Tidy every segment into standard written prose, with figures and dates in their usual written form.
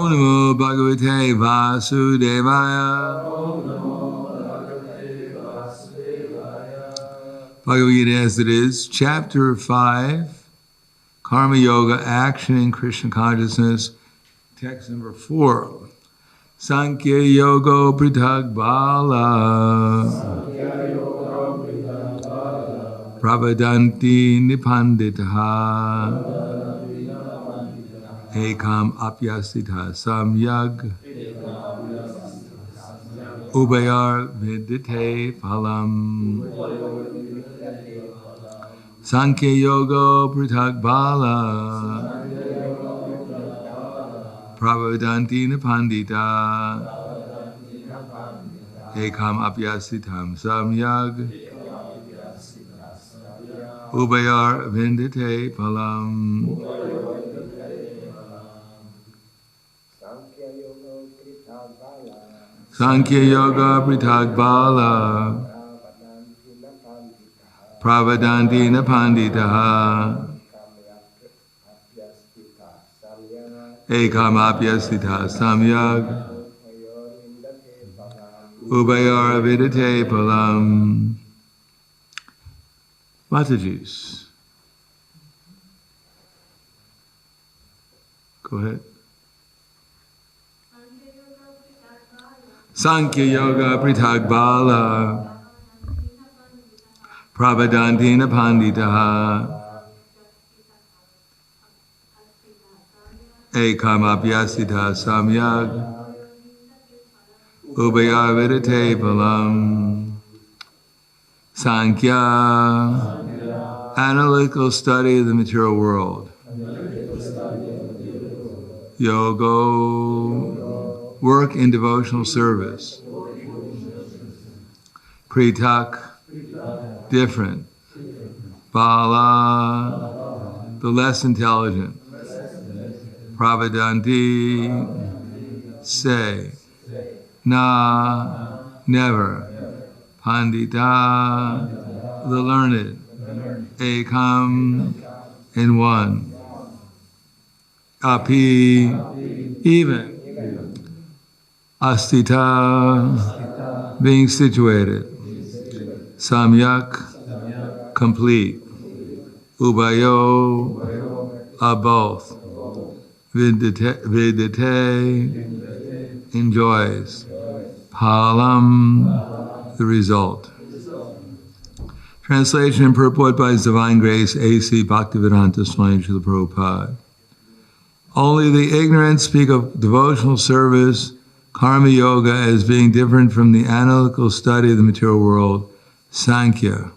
Om Namo Bhagavate Vasudevaya. Bhagavad Gita as it is, Chapter 5, Karma Yoga, Action in Krishna Consciousness, text number 4. Sankhya Yoga Pritag Bala Pravadanti Nipanditaha Ekam Apyasita Samyag Ubayar Vidite Phalam Sankhya Yoga Pritag Bala Pravadanti Nipandita Ekam Apyasitam Samyag Ubayar Vindite Phalam Sankhya Yoga Pritag Bala Pravadanti Nipandita Ekam Apyasita Samyag Ubayar Vidite Phalam. Mataji's. Go ahead. Sankhya Yoga Pritag Bala Pravadanti Nipandita Ekam Apyasita Samyag Ubayar Vidite Phalam. Sankhya, analytical study of the material world. Yoga, work in devotional service. Pritak, different. Bala, the less intelligent. Pravadanti, say. Na, never. Pandita, the learned. Ekam, in one. Api, even. Astita, being situated. Samyak, complete. Ubayo, both. Vidite, enjoys. Palam, the result. Translation and purport by His Divine Grace A.C. Bhaktivedanta Swami Srila Prabhupada. Only the ignorant speak of devotional service, karma yoga, as being different from the analytical study of the material world, Sankhya.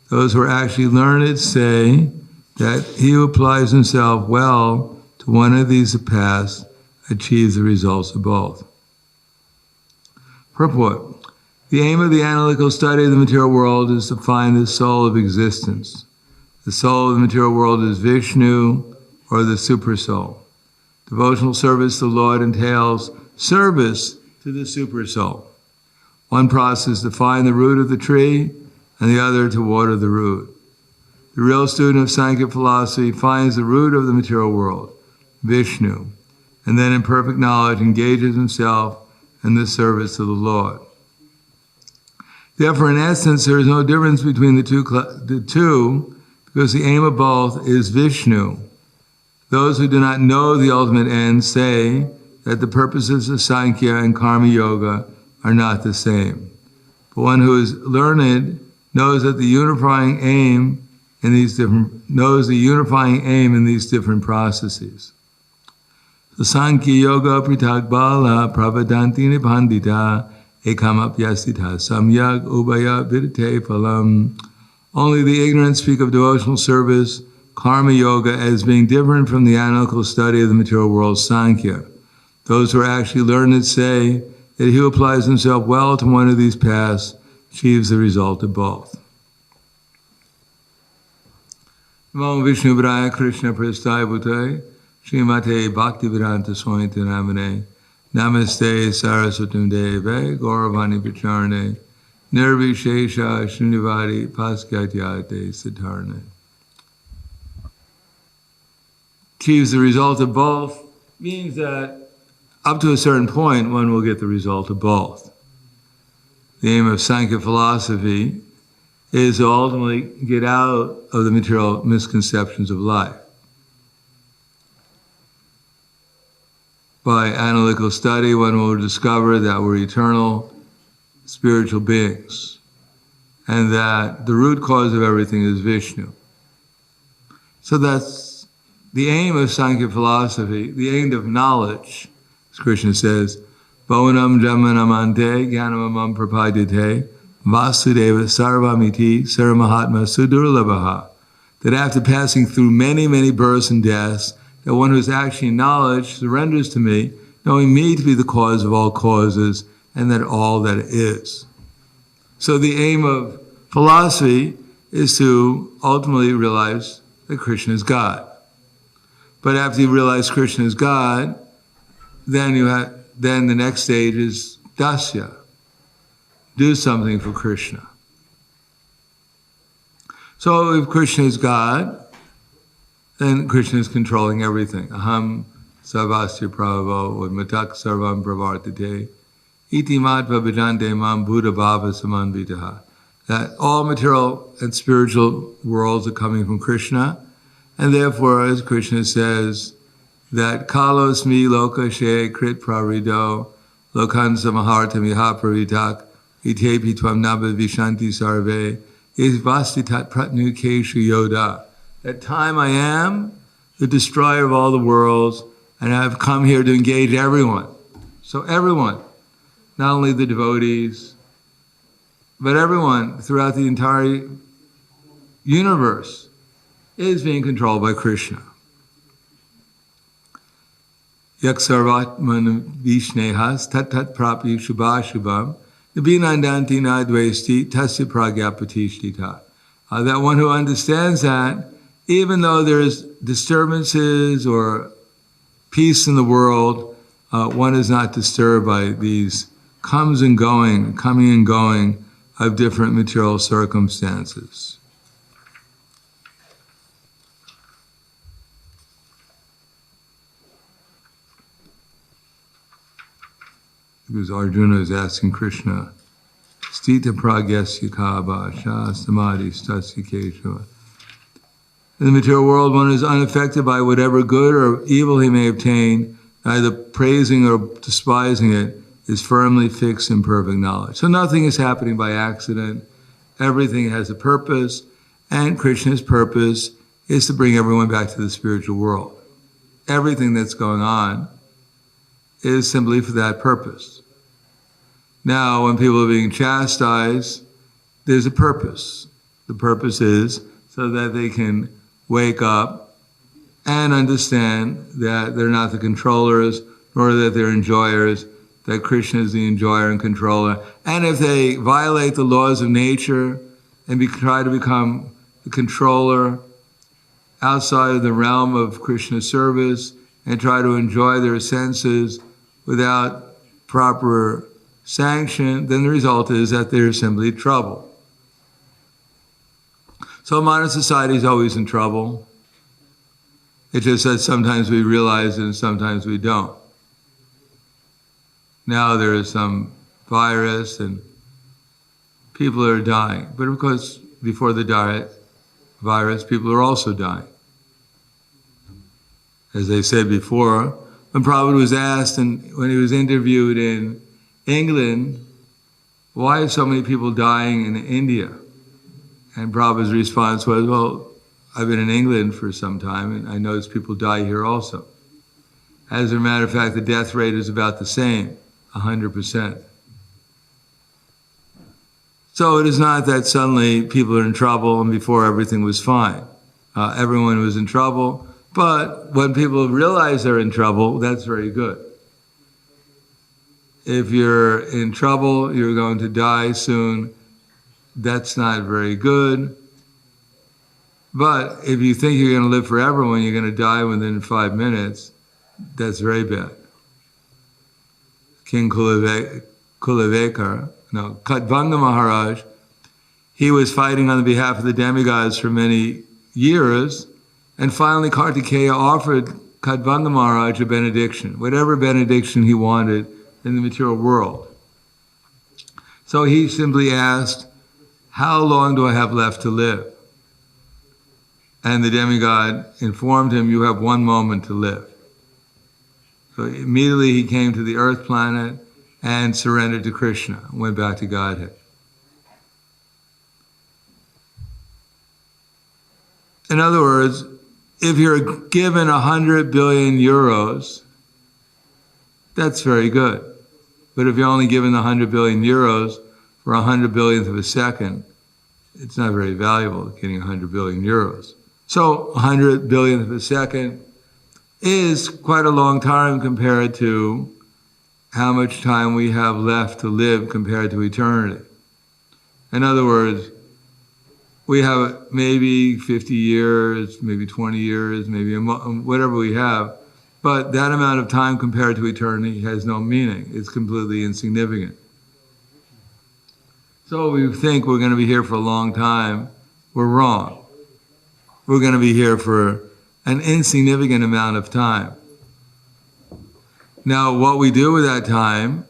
Those who are actually learned say that he who applies himself well to one of these paths achieves the results of both. Purport. The aim of the analytical study of the material world is to find the soul of existence. The soul of the material world is Vishnu, or the super soul. Devotional service to the Lord entails service to the super soul. One process to find the root of the tree, and the other to water the root. The real student of Sankhya philosophy finds the root of the material world, Vishnu, and then in perfect knowledge engages himself in the service of the Lord. Therefore, in essence, there is no difference between the two, because the aim of both is Vishnu. Those who do not know the ultimate end say that the purposes of Sankhya and Karma Yoga are not the same. But one who is learned knows that the unifying aim in these different processes. The Sankhya Yoga Pritag Bala Pravadanti Nipandita Ekam Apyasita Samyag Ubaya Vidite Phalam. Only the ignorant speak of devotional service, karma yoga, as being different from the analytical study of the material world, Sankhya. Those who are actually learned say that he who applies himself well to one of these paths achieves the result of both. Namo Vishnu Vraya Krishna Prasthaya Bhutaya Srimate Bhaktivedanta Swami Namane Namaste Saraswatam Deve Gauravani Pacharne Nirvishesha Srinivadi Paskatyate Siddharne. Achieves the result of both means that up to a certain point, one will get the result of both. The aim of Sankhya philosophy is to ultimately get out of the material misconceptions of life. By analytical study, one will discover that we're eternal spiritual beings, and that the root cause of everything is Vishnu. So that's the aim of Sankhya philosophy, the aim of knowledge, as Krishna says, Bhavanam Jamanamante Jnanamam Prapadite Vasudeva Sarvamiti Saramahatma Sudurlabhaha. That after passing through many, many births and deaths, that one who is actually in knowledge surrenders to me, knowing me to be the cause of all causes, and that all that is. So the aim of philosophy is to ultimately realize that Krishna is God. But after you realize Krishna is God, then the next stage is dasya. Do something for Krishna. So if Krishna is God, then Krishna is controlling everything. Aham sarvasya prabhavo matak sarvam pravartate iti matva vidante mam buddha bhava samanvitaha. That all material and spiritual worlds are coming from Krishna, and therefore, as Krishna says, that kalos mi loka she krit prarido lokan samaharta miha paritak itepi tvam nabha vishanti sarve is vastitat pratnu keshu yoda. That time I am the destroyer of all the worlds, and I've come here to engage everyone. So everyone, not only the devotees, but everyone throughout the entire universe is being controlled by Krishna. Yak sarvatman vishnehas tat tat prapi shubhashubham nabhinandanti nadvesti tasya pragyapatishita. That one who understands that, even though there's disturbances or peace in the world, one is not disturbed by these coming and going of different material circumstances. Because Arjuna is asking Krishna, Stita pragyasya kaba sha samadhi stasya keshava. In the material world, one is unaffected by whatever good or evil he may obtain, neither praising or despising it, is firmly fixed in perfect knowledge. So nothing is happening by accident. Everything has a purpose, and Krishna's purpose is to bring everyone back to the spiritual world. Everything that's going on is simply for that purpose. Now, when people are being chastised, there's a purpose. The purpose is so that they can wake up and understand that they're not the controllers, nor that they're enjoyers, that Krishna is the enjoyer and controller. And if they violate the laws of nature and try to become the controller outside of the realm of Krishna's service and try to enjoy their senses without proper sanction, then the result is that they're simply trouble. So modern society is always in trouble. It's just that sometimes we realize it and sometimes we don't. Now there is some virus and people are dying. But of course, before the virus, people are also dying. As I said before, when Prabhupada was asked, and when he was interviewed in England, why are so many people dying in India? And Prabhupada's response was, well, I've been in England for some time and I notice people die here also. As a matter of fact, the death rate is about the same, 100%. So it is not that suddenly people are in trouble and before everything was fine. Everyone was in trouble, but when people realize they're in trouble, that's very good. If you're in trouble, you're going to die soon, that's not very good. But if you think you're going to live forever when you're going to die within 5 minutes, that's very bad. King Kulavekar, Kadvanga Maharaj, he was fighting on the behalf of the demigods for many years, and finally Kartikeya offered Kadvanga Maharaj a benediction, whatever benediction he wanted in the material world. So he simply asked, how long do I have left to live? And the demigod informed him, you have 1 moment to live. So immediately he came to the earth planet and surrendered to Krishna, went back to Godhead. In other words, if you're given 100 billion euros, that's very good. But if you're only given 100 billion euros for 100 billionth of a second, it's not very valuable getting 100 billion euros. So 100 billionth of a second is quite a long time compared to how much time we have left to live compared to eternity. In other words, we have maybe 50 years, maybe 20 years, maybe whatever we have, but that amount of time compared to eternity has no meaning. It's completely insignificant. So we think we're going to be here for a long time. We're wrong. We're going to be here for an insignificant amount of time. Now, what we do with that time,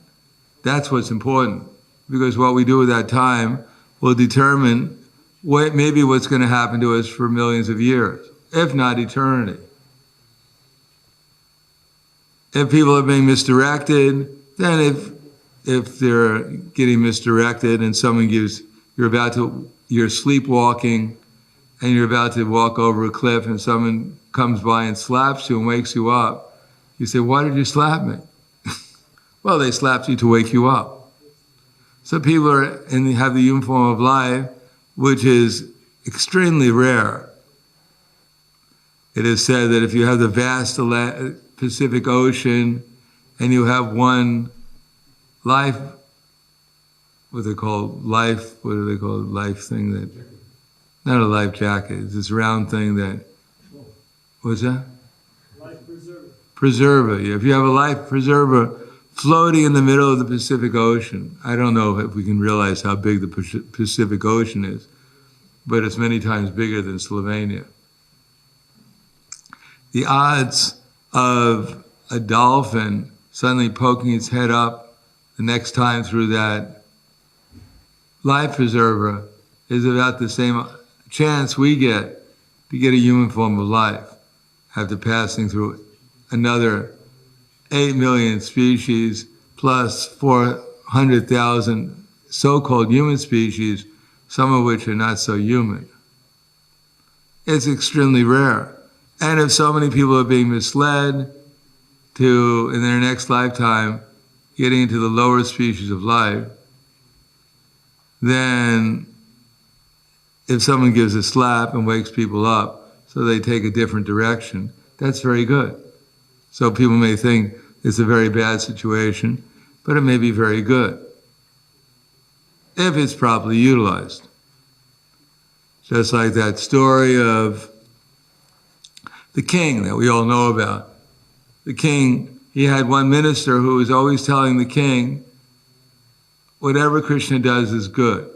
that's what's important, because what we do with that time will determine maybe what's going to happen to us for millions of years, if not eternity. If people are being misdirected, then if they're getting misdirected and someone you're sleepwalking and you're about to walk over a cliff and someone comes by and slaps you and wakes you up, you say, why did you slap me? Well, they slapped you to wake you up. So people have the human form of life, which is extremely rare. It is said that if you have the vast Pacific Ocean and you have one life, what do they call life thing that, not a life jacket, it's this round thing that, what's that? Life preserver. Preserver. If you have a life preserver floating in the middle of the Pacific Ocean, I don't know if we can realize how big the Pacific Ocean is, but it's many times bigger than Slovenia. The odds of a dolphin suddenly poking its head up the next time through that life preserver is about the same chance we get to get a human form of life after passing through another 8 million species plus 400,000 so-called human species, some of which are not so human. It's extremely rare. And if so many people are being misled to, in their next lifetime, getting into the lower species of life, then if someone gives a slap and wakes people up so they take a different direction, that's very good. So people may think it's a very bad situation, but it may be very good if it's properly utilized. Just like that story of the king that we all know about. The king, he had one minister who was always telling the king, whatever Krishna does is good.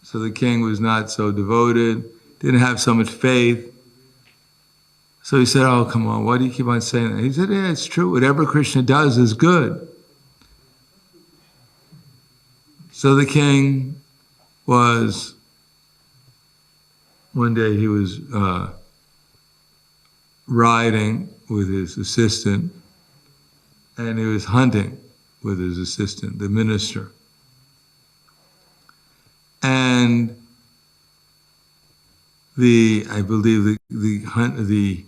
So the king was not so devoted, didn't have so much faith. So he said, oh, come on, why do you keep on saying that? He said, yeah, it's true. Whatever Krishna does is good. So the king was, one day he was riding with his assistant, and he was hunting with his assistant, the minister. And I believe the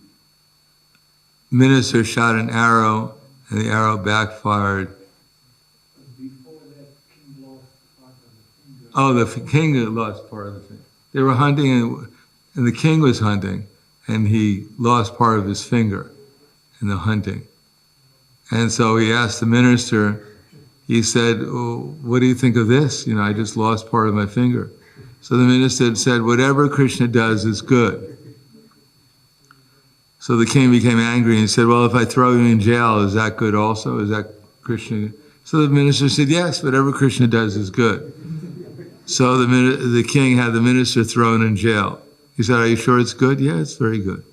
minister shot an arrow, and the arrow backfired. Before that, king lost part of the finger. Oh, the king lost part of the finger. They were hunting, and the king was hunting, and he lost part of his finger in the hunting. And so he asked the minister, he said, oh, what do you think of this? You know, I just lost part of my finger. So the minister said, whatever Krishna does is good. So the king became angry and said, well, if I throw you in jail, is that good also? Is that Krishna? So the minister said, yes, whatever Krishna does is good. So the king had the minister thrown in jail. He said, are you sure it's good? Yeah, it's very good.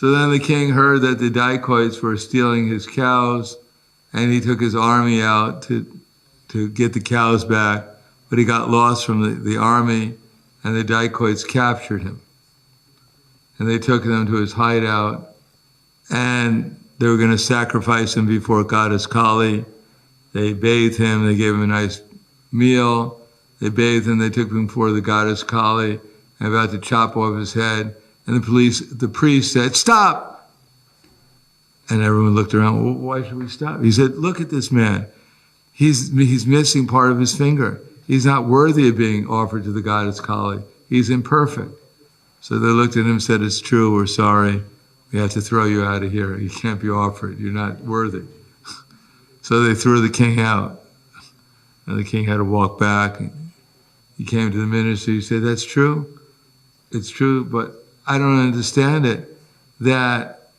So then the king heard that the dacoits were stealing his cows, and he took his army out to get the cows back, but he got lost from the army, and the dacoits captured him. And they took him to his hideout, and they were going to sacrifice him before goddess Kali. They bathed him, they gave him a nice meal, they bathed him, they took him before the goddess Kali, and about to chop off his head. And the priest said, "Stop!" And everyone looked around, well, why should we stop? He said, "Look at this man. He's missing part of his finger. He's not worthy of being offered to the goddess Kali. He's imperfect." So they looked at him and said, "It's true, we're sorry. We have to throw you out of here. You can't be offered. You're not worthy." So they threw the king out. And the king had to walk back. He came to the minister. He said, "That's true. It's true, but I don't understand it. That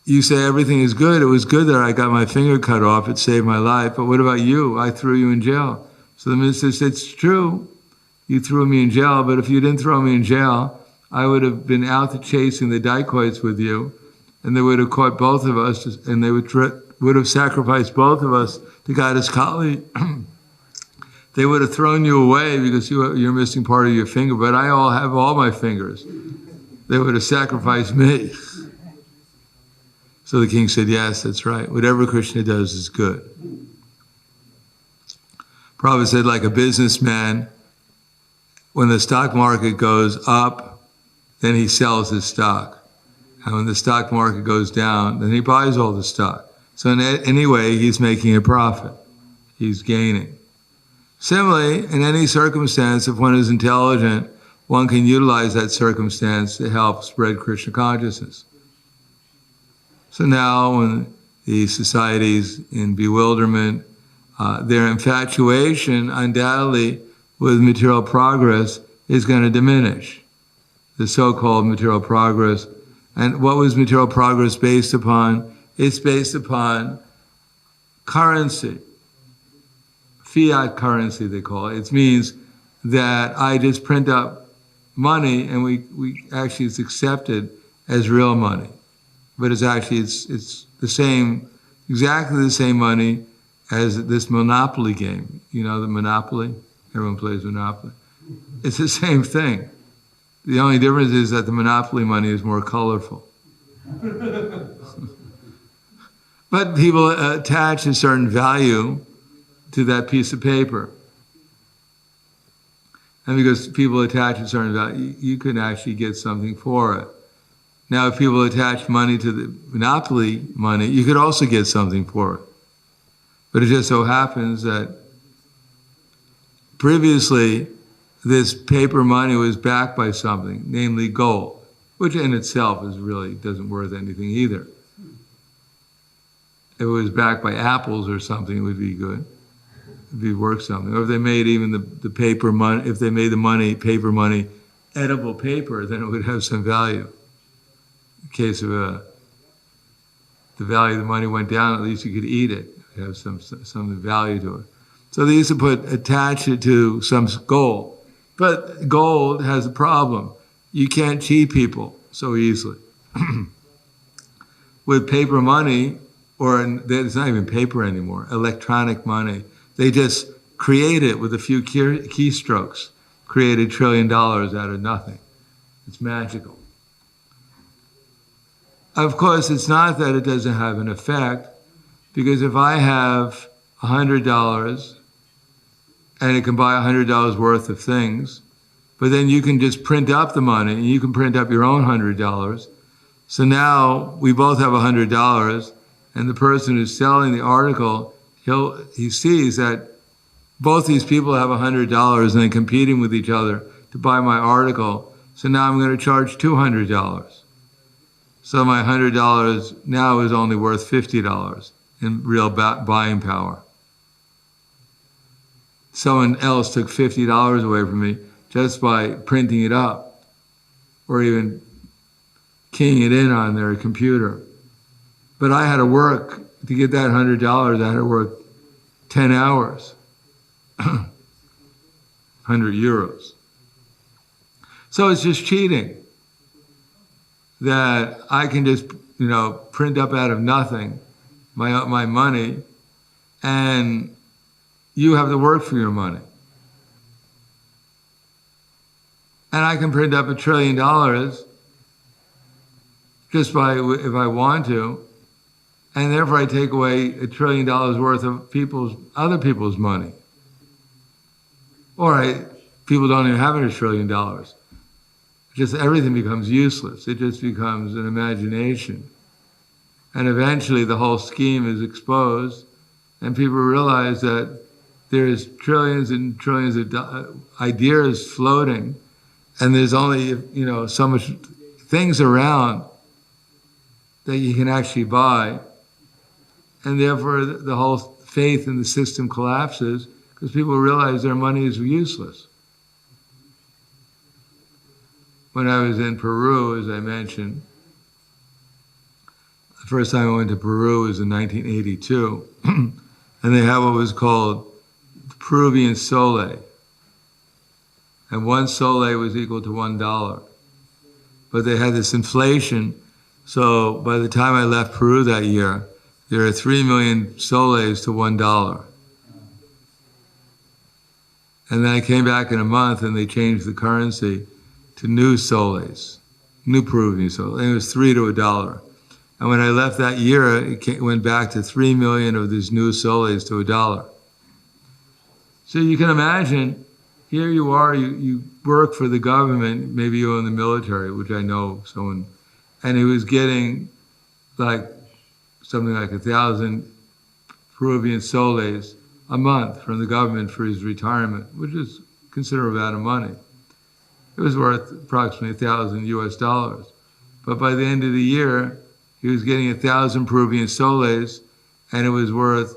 you say everything is good. It was good that I got my finger cut off. It saved my life. But what about you? I threw you in jail." So the minister said, "It's true. You threw me in jail, but if you didn't throw me in jail, I would have been out to chasing the dacoits with you, and they would have caught both of us, and they would have sacrificed both of us to goddess Kali." They would have thrown you away because you're missing part of your finger, but I have all my fingers. They would have sacrificed me. So the king said, "Yes, that's right. Whatever Krishna does is good." Prabhupada said, like a businessman, when the stock market goes up, then he sells his stock. And when the stock market goes down, then he buys all the stock. So in any way, he's making a profit. He's gaining. Similarly, in any circumstance, if one is intelligent, one can utilize that circumstance to help spread Krishna consciousness. So now, when the society's in bewilderment, their infatuation, undoubtedly, with material progress is going to diminish. The so-called material progress. And what was material progress based upon? It's based upon currency. Fiat currency, they call it. It means that I just print up money and we actually it's accepted as real money. But it's actually, it's the same, exactly the same money as this Monopoly game. You know the Monopoly? Everyone plays Monopoly. It's the same thing. The only difference is that the Monopoly money is more colorful. But people attach a certain value to that piece of paper. And because people attach a certain value, you can actually get something for it. Now, if people attach money to the Monopoly money, you could also get something for it. But it just so happens that previously, this paper money was backed by something, namely gold, which in itself is really doesn't worth anything either. If it was backed by apples or something, it would be good. It'd be worth something. Or if they made even the paper money, if they made the money, paper money, edible paper, then it would have some value. In case of the value of the money went down, at least you could eat it. It have some value to it. So they used to attach it to some gold. But gold has a problem. You can't cheat people so easily. With paper money, or it's not even paper anymore, electronic money, they just create it with a few keystrokes, create $1 trillion out of nothing. It's magical. Of course, it's not that it doesn't have an effect, because if I have $100 and it can buy $100 worth of things, but then you can just print up the money and you can print up your own $100. So now we both have $100, and the person who's selling the article, he sees that both these people have $100 and they're competing with each other to buy my article. So now I'm going to charge $200. So my $100 now is only worth $50 in real buying power. Someone else took $50 away from me just by printing it up or even keying it in on their computer. But I had to work to get that $100. I had to work 10 hours, 100 euros. So it's just cheating. that I can just, print up out of nothing my money, and you have to work for your money. And I can print up $1 trillion just by, if I want to, and therefore I take away $1 trillion worth of other people's money. Or people don't even have $1 trillion. Just everything becomes useless. It just becomes an imagination. And eventually the whole scheme is exposed, and people realize that there's trillions and trillions of ideas floating, and there's only, so much things around that you can actually buy. And therefore the whole faith in the system collapses because people realize their money is useless. When I was in Peru, as I mentioned, the first time I went to Peru was in 1982, and they have what was called Peruvian Sole. And one Sole was equal to $1. But they had this inflation, so by the time I left Peru that year, there are 3 million soles to $1. And then I came back in a month and they changed the currency to new soles, new Peruvian soles. And it was 3 to $1. And when I left that year, it went back to 3 million of these new soles to $1. So you can imagine, here you are, you work for the government, maybe you're in the military, which I know someone, and he was getting something like 1,000 Peruvian soles a month from the government for his retirement, which is a considerable amount of money. It was worth approximately $1,000. But by the end of the year, he was getting 1,000 Peruvian soles, and it was worth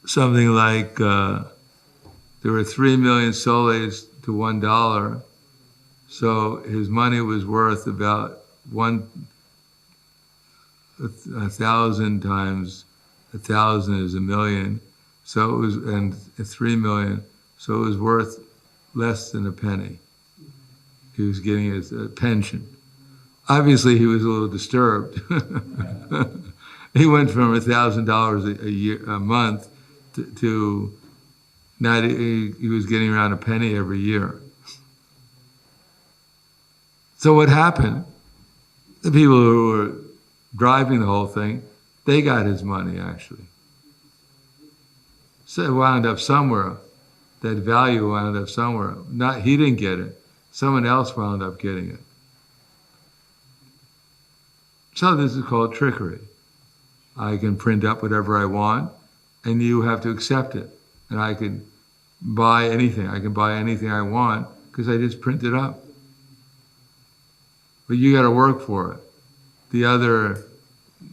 something like, there were 3 million soles to $1. So his money was worth about 1,000 times 1,000 is 1 million. So it was, and 3 million. So it was worth less than a penny. He was getting his pension. Obviously, he was a little disturbed. He went from $1,000 a month to now he was getting around a penny every year. So what happened? The people who were driving the whole thing, they got his money actually. So it wound up somewhere. That value wound up somewhere. He didn't get it. Someone else wound up getting it. So this is called trickery. I can print up whatever I want, and you have to accept it. And I can buy anything. I can buy anything I want because I just print it up. But you got to work for it. The other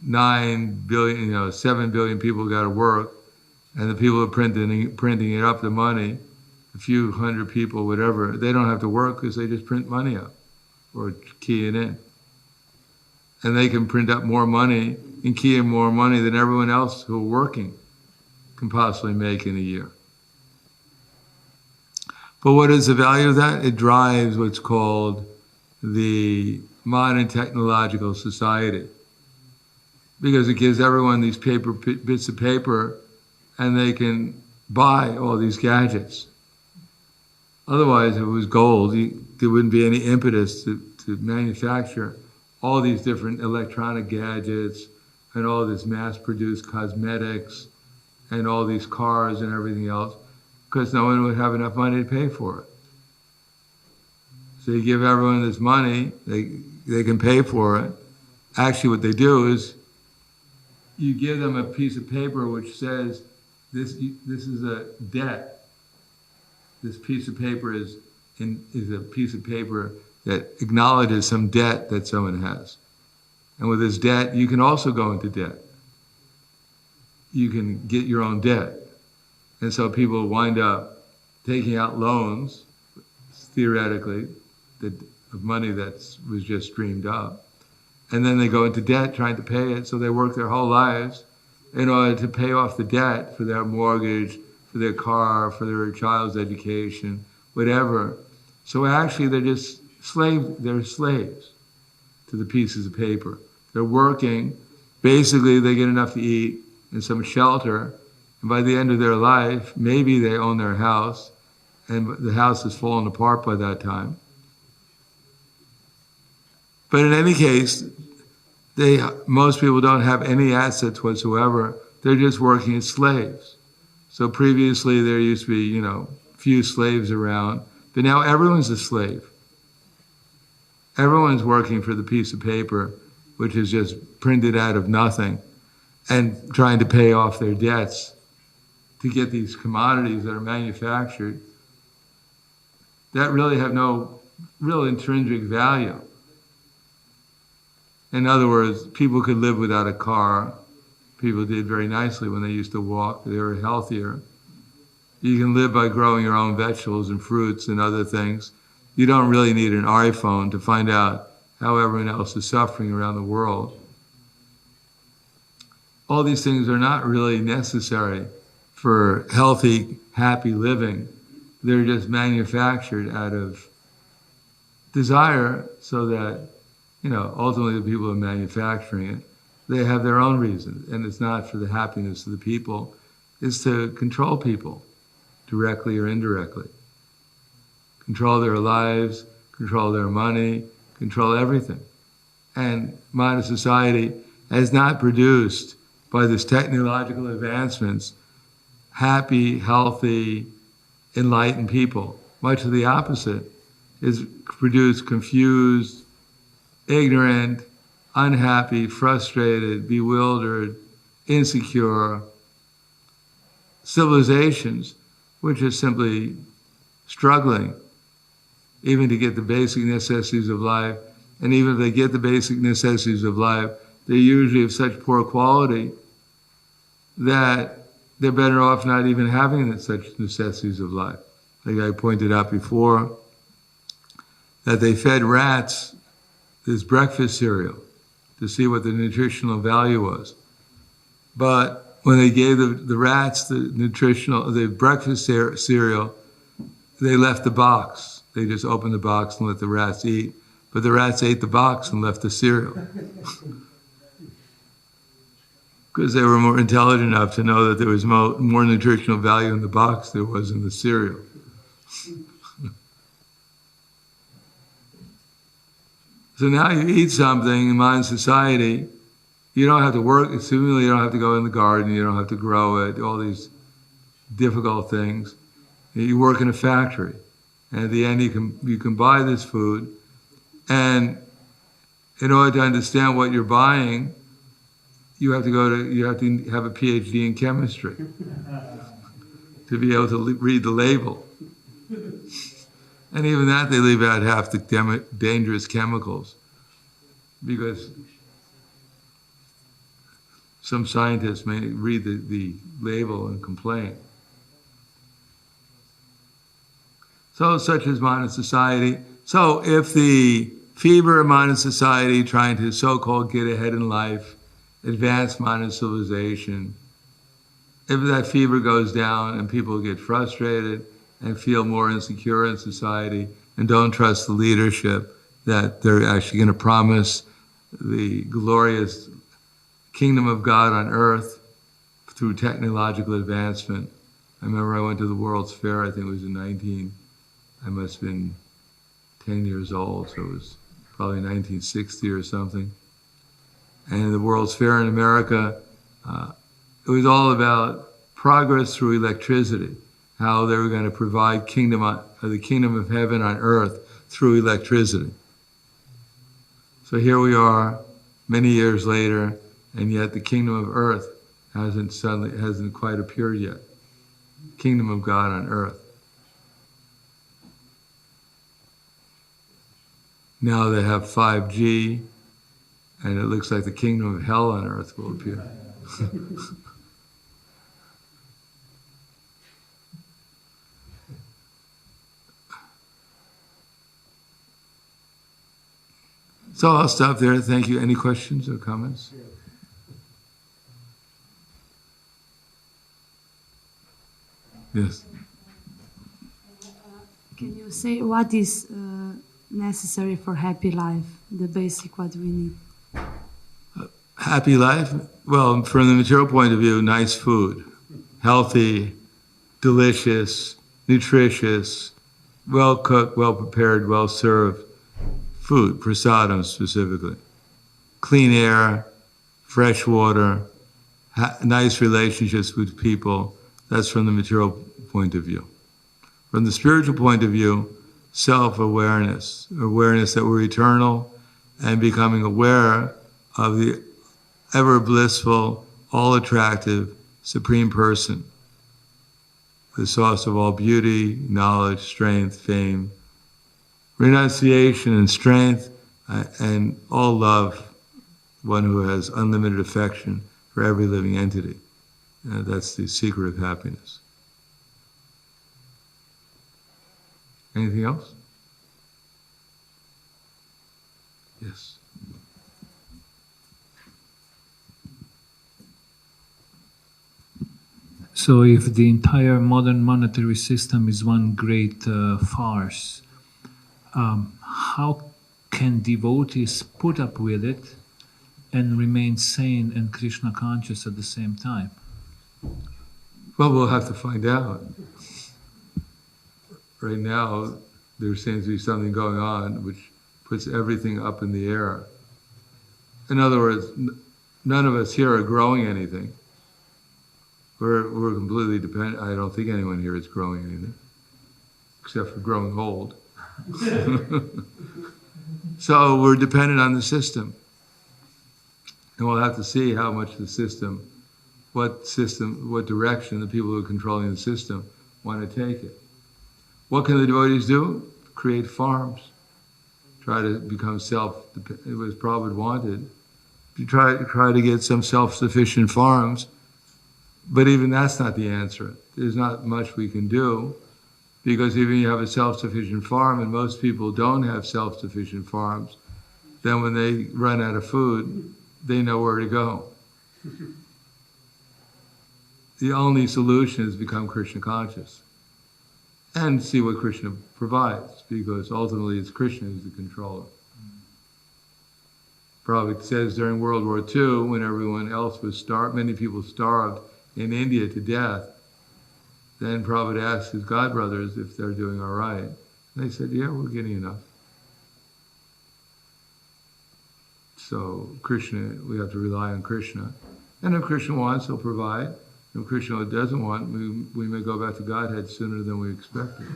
9 billion, 7 billion people got to work, and the people who are printing it up, the money, a few hundred people, whatever, they don't have to work because they just print money up or key it in. And they can print up more money and key in more money than everyone else who are working can possibly make in a year. But what is the value of that? It drives what's called the modern technological society, because it gives everyone these bits of paper, and they can buy all these gadgets. Otherwise, if it was gold, there wouldn't be any impetus to manufacture all these different electronic gadgets and all this mass-produced cosmetics and all these cars and everything else, because no one would have enough money to pay for it. So you give everyone this money, they can pay for it. Actually, what they do is you give them a piece of paper which says, this is a debt. This piece of paper is a piece of paper that acknowledges some debt that someone has. And with this debt, you can also go into debt. You can get your own debt. And so people wind up taking out loans, theoretically, of money that was just streamed up. And then they go into debt trying to pay it, so they work their whole lives in order to pay off the debt for their mortgage, for their car, for their child's education, whatever. So actually they're just slaves to the pieces of paper. They're working. Basically, they get enough to eat and some shelter. And by the end of their life, maybe they own their house, and the house has fallen apart by that time. But in any case, most people don't have any assets whatsoever. They're just working as slaves. So previously there used to be, few slaves around, but now everyone's a slave. Everyone's working for the piece of paper, which is just printed out of nothing, and trying to pay off their debts to get these commodities that are manufactured that really have no real intrinsic value. In other words, people could live without a car. People did very nicely when they used to walk. They were healthier. You can live by growing your own vegetables and fruits and other things. You don't really need an iPhone to find out how everyone else is suffering around the world. All these things are not really necessary for healthy, happy living. They're just manufactured out of desire so that, ultimately the people who are manufacturing it, they have their own reasons. And it's not for the happiness of the people. It's to control people, directly or indirectly. Control their lives, control their money, control everything. And modern society has not produced, by this technological advancements, happy, healthy, enlightened people. Much of the opposite. It's produced confused, ignorant, unhappy, frustrated, bewildered, insecure civilizations, which are simply struggling even to get the basic necessities of life. And even if they get the basic necessities of life, they're usually of such poor quality that they're better off not even having such necessities of life. Like I pointed out before, that they fed rats this breakfast cereal to see what the nutritional value was. But when they gave the rats the breakfast cereal, they left the box. They just opened the box and let the rats eat. But the rats ate the box and left the cereal. Because they were more intelligent enough to know that there was more nutritional value in the box than there was in the cereal. So now you eat something in modern society, you don't have to work, assuming you don't have to go in the garden, you don't have to grow it, all these difficult things. You work in a factory. And at the end you can buy this food, and in order to understand what you're buying, you have to have a PhD in chemistry to be able to read the label. And even that, they leave out half the dangerous chemicals, because some scientists may read the label and complain. So such is modern society. So if the fever of modern society, trying to so-called get ahead in life, advance modern civilization, if that fever goes down and people get frustrated and feel more insecure in society and don't trust the leadership that they're actually going to promise the glorious kingdom of God on earth through technological advancement. I remember I went to the World's Fair, I think it was I must have been 10 years old, so it was probably 1960 or something. And the World's Fair in America, it was all about progress through electricity, how they were going to provide the kingdom of heaven on earth through electricity. So here we are, many years later, and yet the kingdom of earth hasn't quite appeared yet. Kingdom of God on earth. Now they have 5G, and it looks like the kingdom of hell on earth will appear. So I'll stop there. Thank you. Any questions or comments? Yes. Can you say what is necessary for happy life, the basic what we need. Happy life? Well, from the material point of view, nice food, healthy, delicious, nutritious, well cooked, well prepared, well served food, prasadam specifically. Clean air, fresh water, nice relationships with people. That's from the material point of view. From the spiritual point of view, self-awareness, awareness that we're eternal, and becoming aware of the ever blissful, all-attractive, supreme person, the source of all beauty, knowledge, strength, fame, renunciation and strength, and all love, one who has unlimited affection for every living entity. That's the secret of happiness. Anything else? Yes. So if the entire modern monetary system is one great farce, how can devotees put up with it and remain sane and Krishna conscious at the same time? Well, we'll have to find out. Right now, there seems to be something going on which puts everything up in the air. In other words, none of us here are growing anything. We're completely dependent. I don't think anyone here is growing anything, except for growing old. So we're dependent on the system. And we'll have to see how much the system, what direction the people who are controlling the system want to take it. What can the devotees do? Create farms. Try to become it was Prabhupada wanted. To try to get some self-sufficient farms. But even that's not the answer. There's not much we can do, because even if you have a self-sufficient farm, and most people don't have self-sufficient farms, then when they run out of food, they know where to go. The only solution is become Krishna conscious and see what Krishna provides, because ultimately it's Krishna who's the controller. Prabhupada says during World War II, when everyone else was many people starved in India to death, then Prabhupada asked his godbrothers if they're doing all right. And they said, yeah, we're getting enough. So Krishna, we have to rely on Krishna. And if Krishna wants, he'll provide. If Krishna doesn't want, we may go back to Godhead sooner than we expected.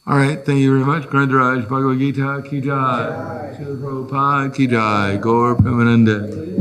All right, thank you very much. Grandaraj Bhagavad Gita ki jai. Srila Prabhupada ki jai. Gaur Premanande.